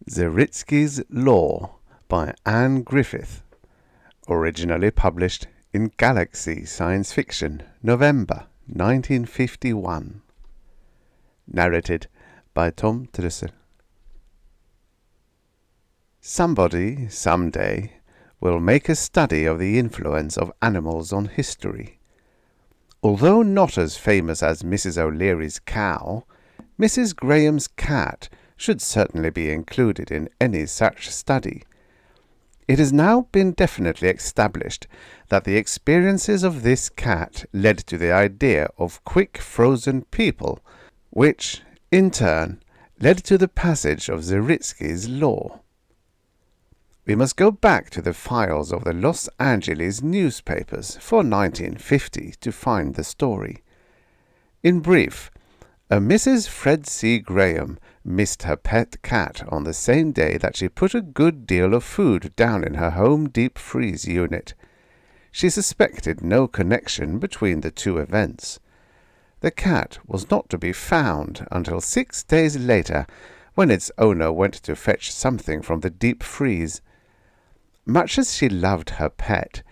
Zeritsky's Law by Anne Griffith, originally published in Galaxy Science Fiction, November 1951. Narrated by Tom Trussel. Somebody, someday, will make a study of the influence of animals on history. Although not as famous as Mrs. O'Leary's cow, Mrs. Graham's cat should certainly be included in any such study. It has now been definitely established that the experiences of this cat led to the idea of quick frozen people, which, in turn, led to the passage of Zeritsky's Law. We must go back to the files of the Los Angeles newspapers for 1950 to find the story. In brief, a Mrs. Fred C. Graham missed her pet cat on the same day that she put a good deal of food down in her home deep freeze unit. She suspected no connection between the two events. The cat was not to be found until 6 days later, when its owner went to fetch something from the deep freeze. Much as she loved her pet,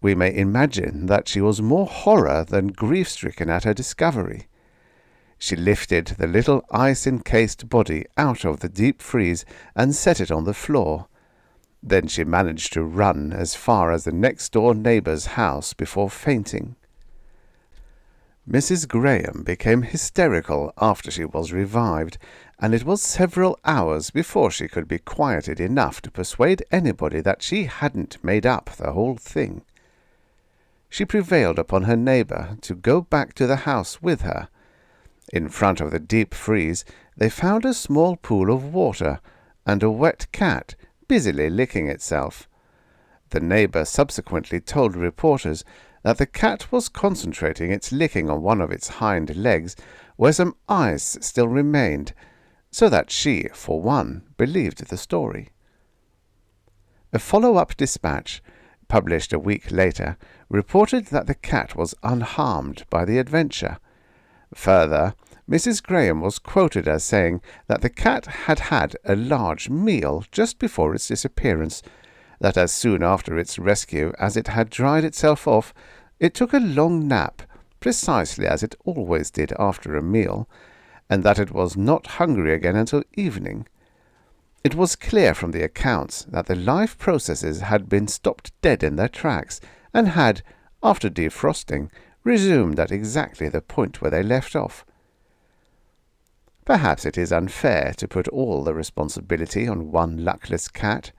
we may imagine that she was more horror than grief-stricken at her discovery. She lifted the little ice-encased body out of the deep freeze and set it on the floor. Then she managed to run as far as the next-door neighbor's house before fainting. Mrs. Graham became hysterical after she was revived, and it was several hours before she could be quieted enough to persuade anybody that she hadn't made up the whole thing. She prevailed upon her neighbor to go back to the house with her. In front of the deep freeze, they found a small pool of water and a wet cat busily licking itself. The neighbor subsequently told reporters that the cat was concentrating its licking on one of its hind legs where some ice still remained, so that she, for one, believed the story. A follow-up dispatch, published a week later, reported that the cat was unharmed by the adventure. Further, Mrs. Graham was quoted as saying that the cat had had a large meal just before its disappearance, that as soon after its rescue as it had dried itself off, it took a long nap, precisely as it always did after a meal, and that it was not hungry again until evening. It was clear from the accounts that the life processes had been stopped dead in their tracks, and had, after defrosting, resumed at exactly the point where they left off. Perhaps it is unfair to put all the responsibility on one luckless cat.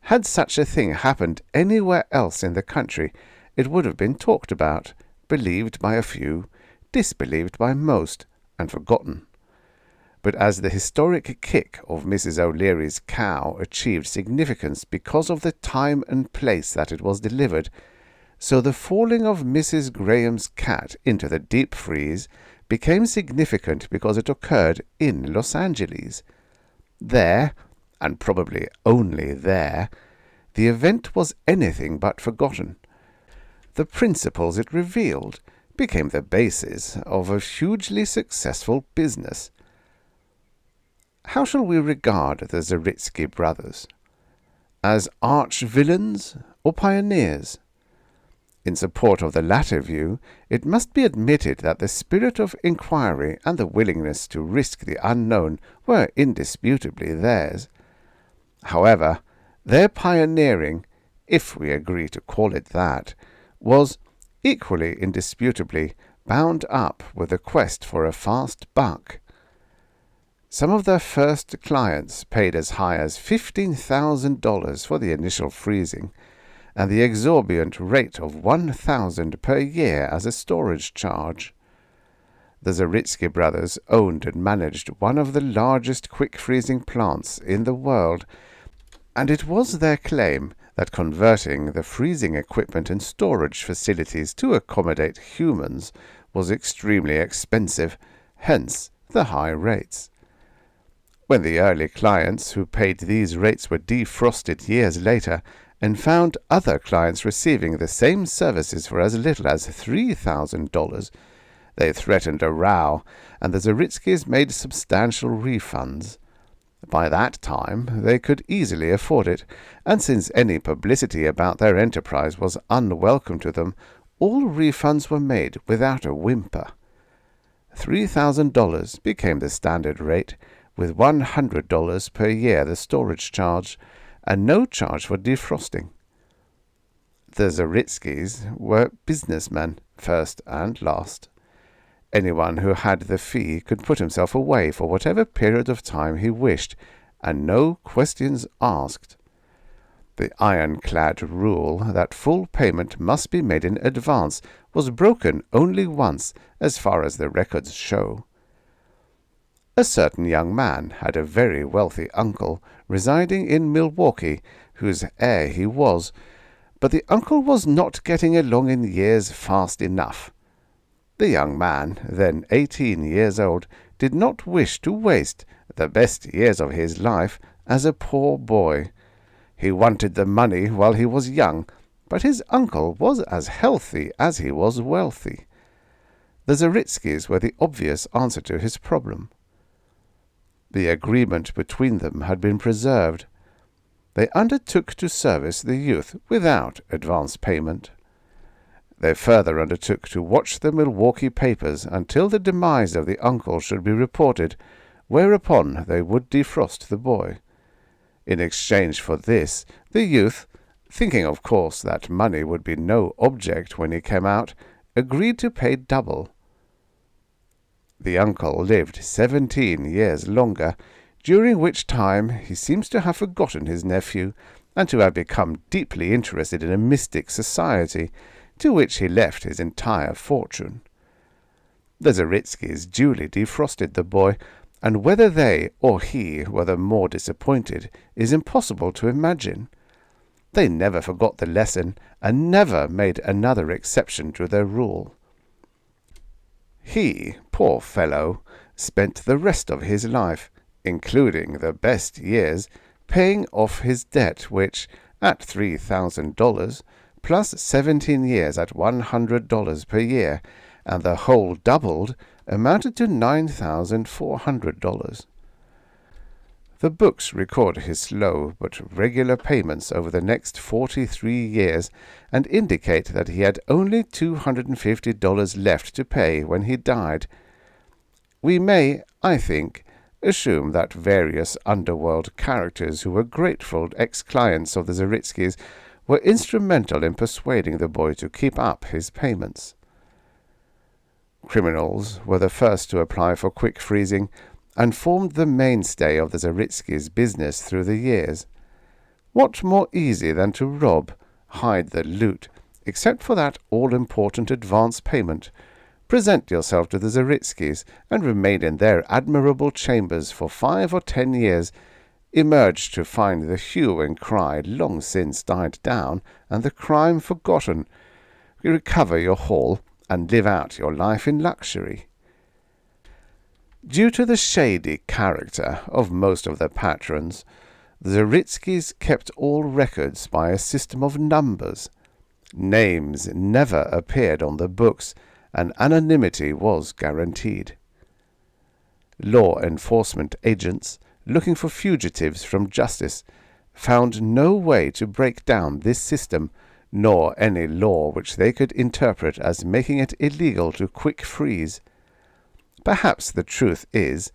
Had such a thing happened anywhere else in the country, it would have been talked about, believed by a few, disbelieved by most, and forgotten. But as the historic kick of Mrs. O'Leary's cow achieved significance because of the time and place that it was delivered, so the falling of Mrs. Graham's cat into the deep freeze became significant because it occurred in Los Angeles. There, and probably only there, the event was anything but forgotten. The principles it revealed became the basis of a hugely successful business. How shall we regard the Zeritsky brothers? As arch-villains or pioneers? In support of the latter view, it must be admitted that the spirit of inquiry and the willingness to risk the unknown were indisputably theirs. However, their pioneering, if we agree to call it that, was, equally indisputably, bound up with the quest for a fast buck. Some of their first clients paid as high as $15,000 for the initial freezing, and the exorbitant rate of $1,000 per year as a storage charge. The Zeritsky brothers owned and managed one of the largest quick-freezing plants in the world, and it was their claim that converting the freezing equipment and storage facilities to accommodate humans was extremely expensive, hence the high rates. When the early clients who paid these rates were defrosted years later, and found other clients receiving the same services for as little as $3,000, they threatened a row, and the Zeritskys made substantial refunds. By that time they could easily afford it, and since any publicity about their enterprise was unwelcome to them, all refunds were made without a whimper. $3,000 became the standard rate, with $100 per year the storage charge, and no charge for defrosting. The Zeritskys were businessmen, first and last. Anyone who had the fee could put himself away for whatever period of time he wished, and no questions asked. The ironclad rule that full payment must be made in advance was broken only once, as far as the records show. A certain young man had a very wealthy uncle residing in Milwaukee, whose heir he was, but the uncle was not getting along in years fast enough. The young man, then 18 years old, did not wish to waste the best years of his life as a poor boy. He wanted the money while he was young, but his uncle was as healthy as he was wealthy. The Zeritskys were the obvious answer to his problem. The agreement between them had been preserved. They undertook to service the youth without advance payment. They further undertook to watch the Milwaukee papers until the demise of the uncle should be reported, whereupon they would defrost the boy. In exchange for this, the youth, thinking of course that money would be no object when he came out, agreed to pay double. The uncle lived 17 years longer, during which time he seems to have forgotten his nephew, and to have become deeply interested in a mystic society, to which he left his entire fortune. The Zeritskys duly defrosted the boy, and whether they or he were the more disappointed is impossible to imagine. They never forgot the lesson, and never made another exception to their rule. He, poor fellow, spent the rest of his life, including the best years, paying off his debt, which, at $3,000, plus 17 years at $100 per year, and the whole doubled, amounted to $9,400. The books record his slow but regular payments over the next 43 years, and indicate that he had only $250 left to pay when he died. We may, I think, assume that various underworld characters who were grateful ex-clients of the Zeritskys were instrumental in persuading the boy to keep up his payments. Criminals were the first to apply for quick freezing, and formed the mainstay of the Zeritsky's business through the years. What more easy than to rob, hide the loot, except for that all-important advance payment, present yourself to the Zeritsky's, and remain in their admirable chambers for 5 or 10 years, emerge to find the hue and cry long since died down, and the crime forgotten, recover your haul, and live out your life in luxury. Due to the shady character of most of their patrons, the Zeritsky's kept all records by a system of numbers. Names never appeared on the books, and anonymity was guaranteed. Law enforcement agents, looking for fugitives from justice, found no way to break down this system, nor any law which they could interpret as making it illegal to quick freeze. Perhaps the truth is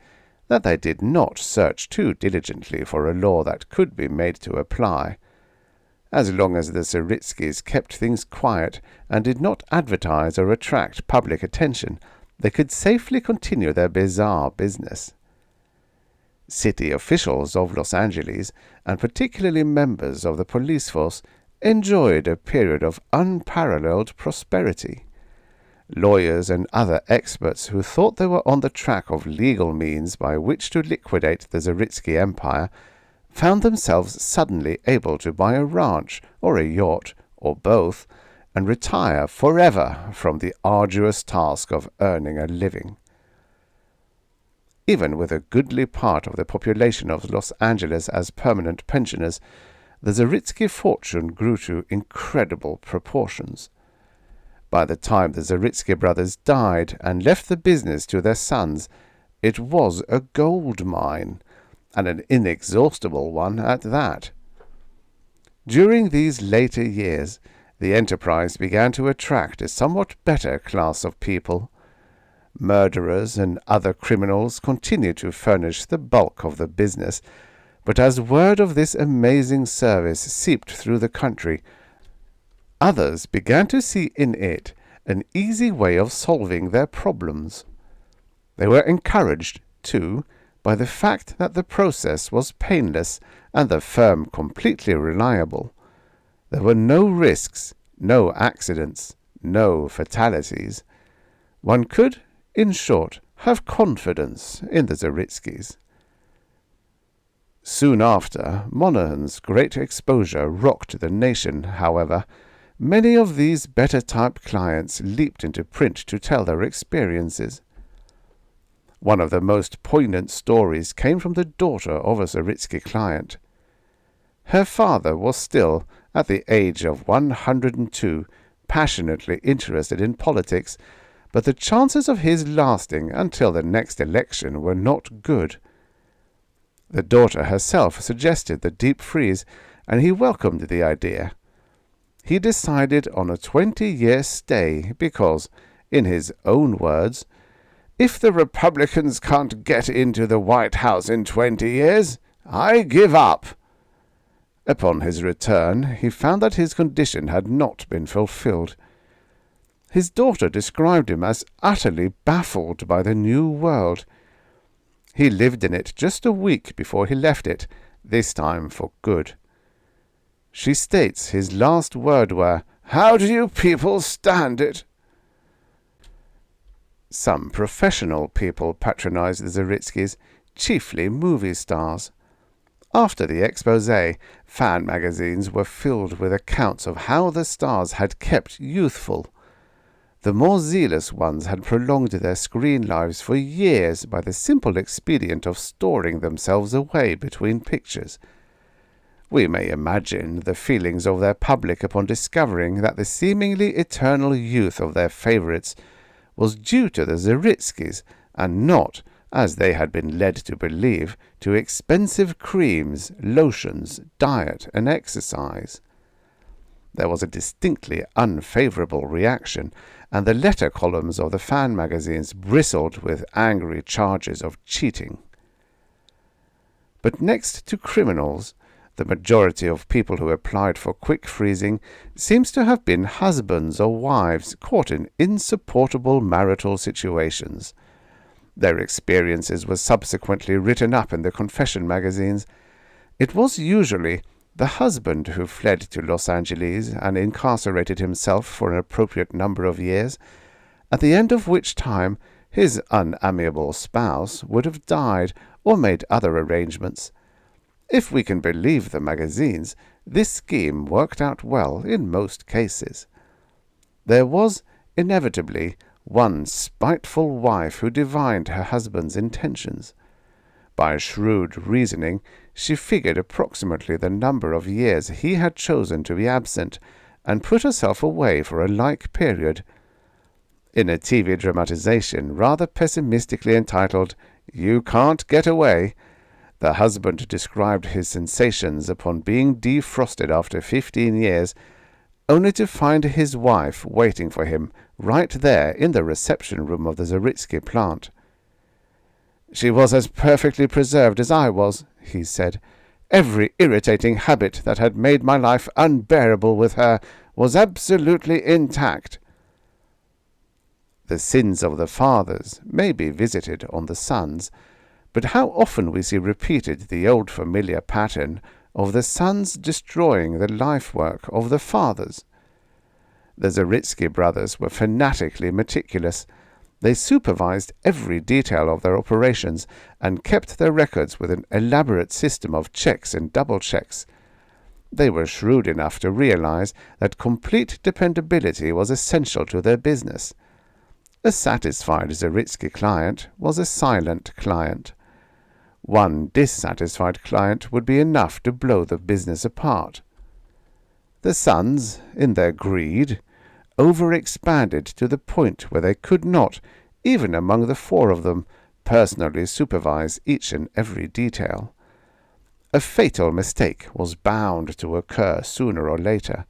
that they did not search too diligently for a law that could be made to apply. As long as the Zeritsky's kept things quiet and did not advertise or attract public attention, they could safely continue their bizarre business. City officials of Los Angeles, and particularly members of the police force, enjoyed a period of unparalleled prosperity. Lawyers and other experts who thought they were on the track of legal means by which to liquidate the Zeritsky empire found themselves suddenly able to buy a ranch or a yacht, or both, and retire forever from the arduous task of earning a living. Even with a goodly part of the population of Los Angeles as permanent pensioners, the Zeritsky fortune grew to incredible proportions. By the time the Zeritsky brothers died and left the business to their sons, it was a gold mine, and an inexhaustible one at that. During these later years, the enterprise began to attract a somewhat better class of people. Murderers and other criminals continued to furnish the bulk of the business, but as word of this amazing service seeped through the country, others began to see in it an easy way of solving their problems. They were encouraged, too, by the fact that the process was painless and the firm completely reliable. There were no risks, no accidents, no fatalities. One could, in short, have confidence in the Zeritskys. Soon after Monaghan's great exposure rocked the nation, however, many of these better-type clients leaped into print to tell their experiences. One of the most poignant stories came from the daughter of a Zeritsky client. Her father was still, at the age of 102, passionately interested in politics, but the chances of his lasting until the next election were not good. The daughter herself suggested the deep freeze, and he welcomed the idea. He decided on a 20-year stay because, in his own words, "If the Republicans can't get into the White House in 20 years, I give up." Upon his return, he found that his condition had not been fulfilled. His daughter described him as utterly baffled by the new world. He lived in it just a week before he left it, this time for good. She states his last words were, "How do you people stand it?" Some professional people patronized the Zeritskys, chiefly movie stars. After the expose, fan magazines were filled with accounts of how the stars had kept youthful. The more zealous ones had prolonged their screen lives for years by the simple expedient of storing themselves away between pictures. We may imagine the feelings of their public upon discovering that the seemingly eternal youth of their favourites was due to the Zeritskys, and not, as they had been led to believe, to expensive creams, lotions, diet, and exercise. There was a distinctly unfavourable reaction, and the letter columns of the fan magazines bristled with angry charges of cheating. But next to criminals, the majority of people who applied for quick freezing seems to have been husbands or wives caught in insupportable marital situations. Their experiences were subsequently written up in the confession magazines. It was usually the husband who fled to Los Angeles and incarcerated himself for an appropriate number of years, at the end of which time his unamiable spouse would have died or made other arrangements. If we can believe the magazines, this scheme worked out well in most cases. There was, inevitably, one spiteful wife who divined her husband's intentions. By shrewd reasoning, she figured approximately the number of years he had chosen to be absent, and put herself away for a like period. In a TV dramatization rather pessimistically entitled, "You Can't Get Away," the husband described his sensations upon being defrosted after 15 years, only to find his wife waiting for him right there in the reception room of the Zeritsky plant. "She was as perfectly preserved as I was," he said. "Every irritating habit that had made my life unbearable with her was absolutely intact." The sins of the fathers may be visited on the sons, but how often we see repeated the old familiar pattern of the sons destroying the life-work of the fathers. The Zeritsky brothers were fanatically meticulous. They supervised every detail of their operations and kept their records with an elaborate system of checks and double-checks. They were shrewd enough to realize that complete dependability was essential to their business. A satisfied Zeritsky client was a silent client. One dissatisfied client would be enough to blow the business apart. The sons, in their greed, overexpanded to the point where they could not, even among the four of them, personally supervise each and every detail. a fatal mistake was bound to occur sooner or later.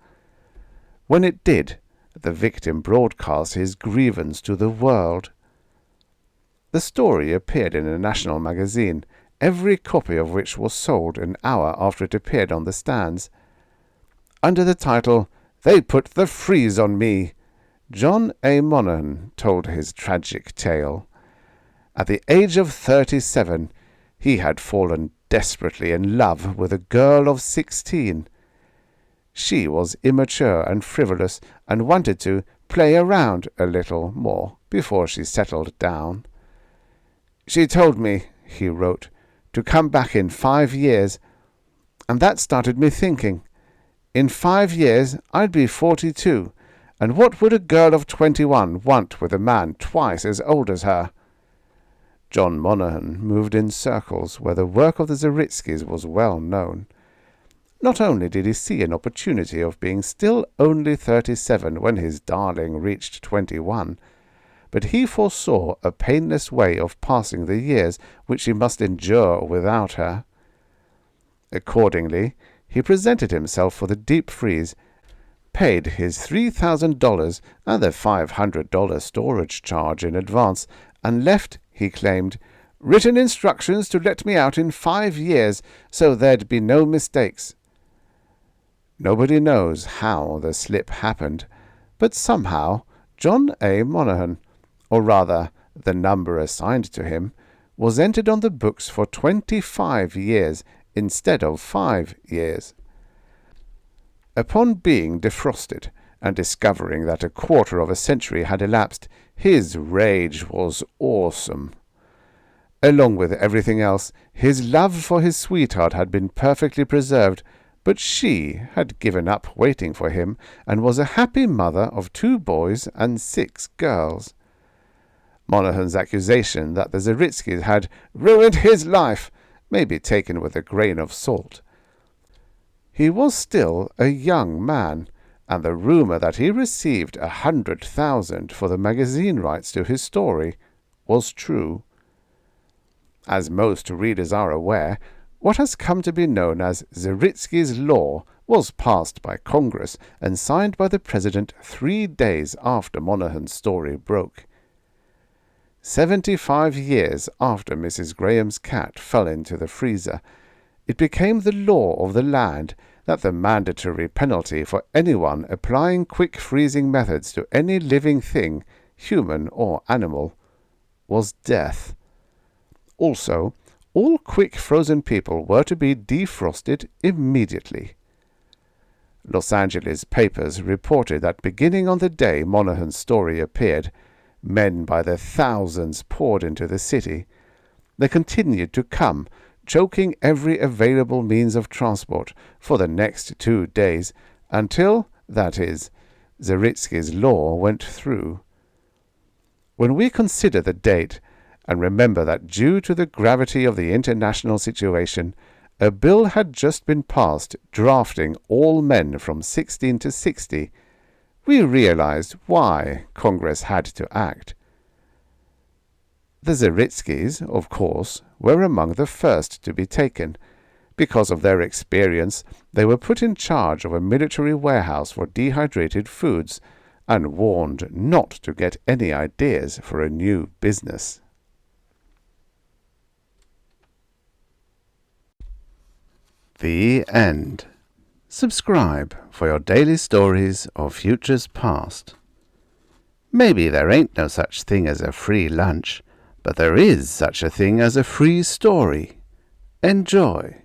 When it did, the victim broadcast his grievance to the world. The story appeared in a national magazine, every copy of which was sold an hour after it appeared on the stands. Under the title, "They Put the Freeze on Me," John A. Monaghan told his tragic tale. At the age of 37, he had fallen desperately in love with a girl of 16. She was immature and frivolous and wanted to play around a little more before she settled down. "She told me," he wrote, "to come back in 5 years, and that started me thinking. In 5 years I'd be 42, and what would a girl of 21 want with a man twice as old as her?" John Monaghan moved in circles where the work of the Zeritskys was well known. Not only did he see an opportunity of being still only 37 when his darling reached 21, but he foresaw a painless way of passing the years which he must endure without her. Accordingly, he presented himself for the deep freeze, paid his $3,000 and the $500 storage charge in advance, and left, he claimed, written instructions to let me out in 5 years so there'd be no mistakes. Nobody knows how the slip happened, but somehow John A. Monaghan, or rather the number assigned to him, was entered on the books for 25 years instead of 5 years. Upon being defrosted and discovering that a quarter of a century had elapsed, his rage was awesome. Along with everything else, his love for his sweetheart had been perfectly preserved, but she had given up waiting for him and was a happy mother of 2 boys and 6 girls. Monaghan's accusation that the Zeritskys had ruined his life may be taken with a grain of salt. He was still a young man, and the rumour that he received $100,000 for the magazine rights to his story was true. As most readers are aware, what has come to be known as Zeritsky's Law was passed by Congress and signed by the President 3 days after Monaghan's story broke. 75 years after Mrs. Graham's cat fell into the freezer, it became the law of the land that the mandatory penalty for anyone applying quick freezing methods to any living thing, human or animal, was death. Also, all quick frozen people were to be defrosted immediately. Los Angeles papers reported that beginning on the day Monaghan's story appeared, men by the thousands poured into the city. They continued to come, choking every available means of transport for the next 2 days, until, that is, Zeritsky's Law went through. When we consider the date, and remember that due to the gravity of the international situation, a bill had just been passed drafting all men from 16 to 60, we realized why Congress had to act. The Zeritskys, of course, were among the first to be taken. Because of their experience, they were put in charge of a military warehouse for dehydrated foods and warned not to get any ideas for a new business. The end. Subscribe for your daily stories of futures past. Maybe there ain't no such thing as a free lunch, but there is such a thing as a free story. Enjoy.